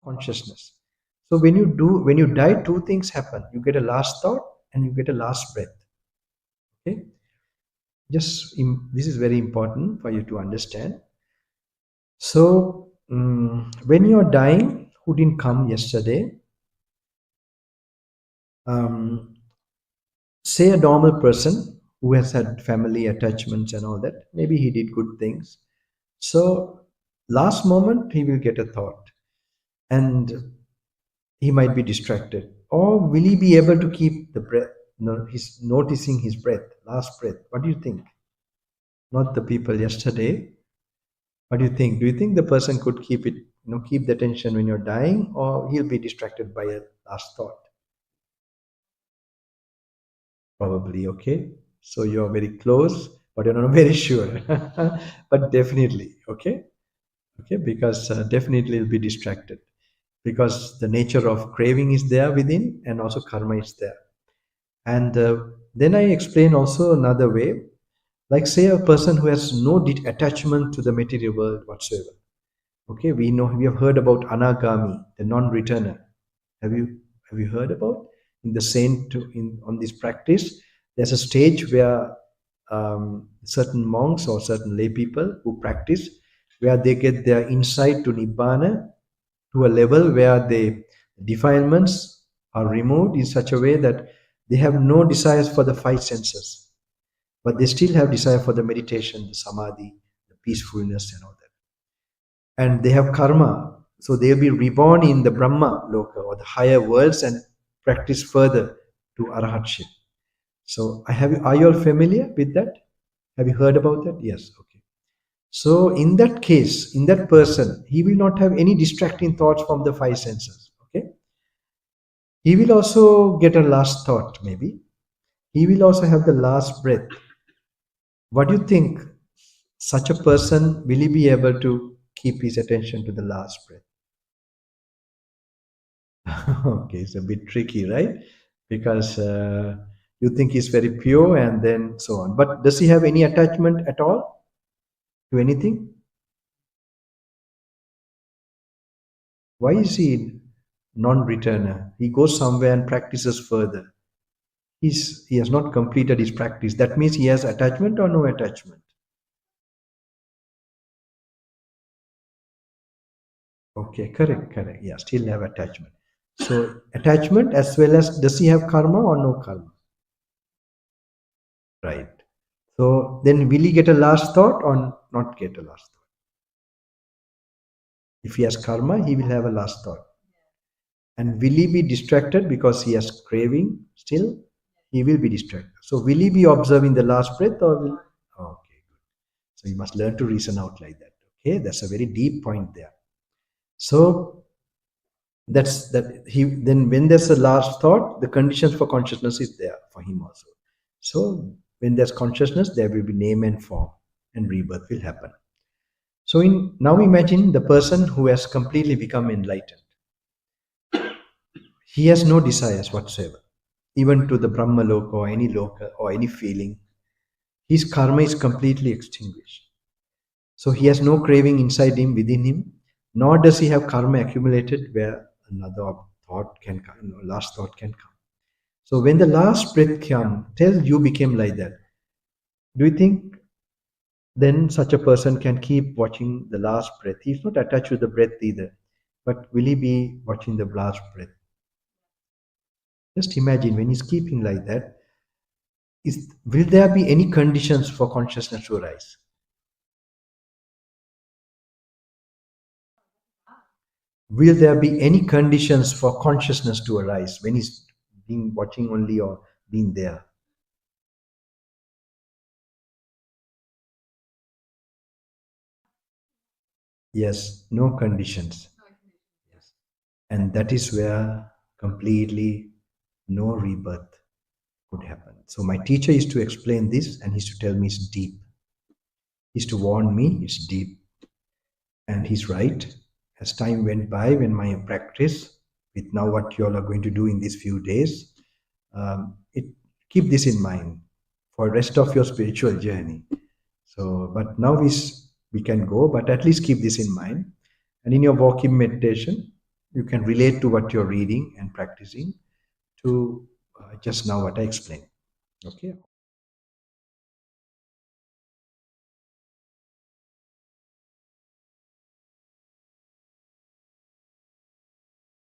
consciousness. So when you die, two things happen. You get a last thought and you get a last breath. Okay, this is very important for you to understand. So when you're dying, who didn't come yesterday? Um, say a normal person who has had family attachments and all that. Maybe he did good things. So last moment he will get a thought, and he might be distracted, or will he be able to keep the breath? No, he's noticing his breath, last breath. What do you think? Not the people yesterday. What do you think? Do you think the person could keep it, keep the attention when you're dying, or he'll be distracted by a last thought? Probably. Okay, so you're very close, but you're not very sure. But definitely. Okay, because definitely will be distracted, because the nature of craving is there within, and also karma is there. And then I explain also another way, like say a person who has no attachment to the material world whatsoever. Okay, we have heard about anagami, the non-returner. Have you heard about in the saint in on this practice? There's a stage where certain monks or certain lay people who practice, where they get their insight to nibbana to a level where the defilements are removed in such a way that they have no desires for the five senses, but they still have desire for the meditation, the samadhi, the peacefulness, and all that. And they have karma, so they'll be reborn in the Brahma Loka or the higher worlds and practice further to arahatship. So are you all familiar with that? Have you heard about that? Yes. Okay. So in that case, in that person, he will not have any distracting thoughts from the five senses. Okay. He will also get a last thought, maybe. He will also have the last breath. What do you think? Such a person, will he be able to keep his attention to the last breath? Okay, it's a bit tricky, right? Because you think he's very pure and then so on. But does he have any attachment at all to anything? Why is he non-returner? He goes somewhere and practices further. He has not completed his practice. That means he has attachment or no attachment. Okay, correct. Yeah, still have attachment. So attachment as well as, does he have karma or no karma? Right. So then will he get a last thought or not get a last thought? If he has karma, he will have a last thought. And will he be distracted because he has craving still? He will be distracted. So will he be observing the last breath or will? Oh, okay, good. So you must learn to reason out like that. Okay, that's a very deep point there. So that's that he then when there's a last thought, the conditions for consciousness is there for him also. So when there's consciousness, there will be name and form, and rebirth will happen. So now imagine the person who has completely become enlightened. He has no desires whatsoever, even to the Brahma Loka or any Loka or any feeling. His karma is completely extinguished. So he has no craving inside him, within him, nor does he have karma accumulated where another thought can come, last thought can come. So when the last breath comes, tell you became like that. Do you think then such a person can keep watching the last breath? He's not attached to the breath either, but will he be watching the last breath? Just imagine when he's keeping like that, will there be any conditions for consciousness to arise? Will there be any conditions for consciousness to arise when he's being watching only or being there? Yes, no conditions. Yes. And that is where completely no rebirth could happen. So my teacher is to explain this and he's to tell me it's deep. He's to warn me it's deep. And he's right. As time went by, when my practice, with now what you all are going to do in these few days, it keep this in mind for rest of your spiritual journey. So, but now we can go, but at least keep this in mind. And in your walking meditation, you can relate to what you're reading and practicing to just now what I explained. Okay.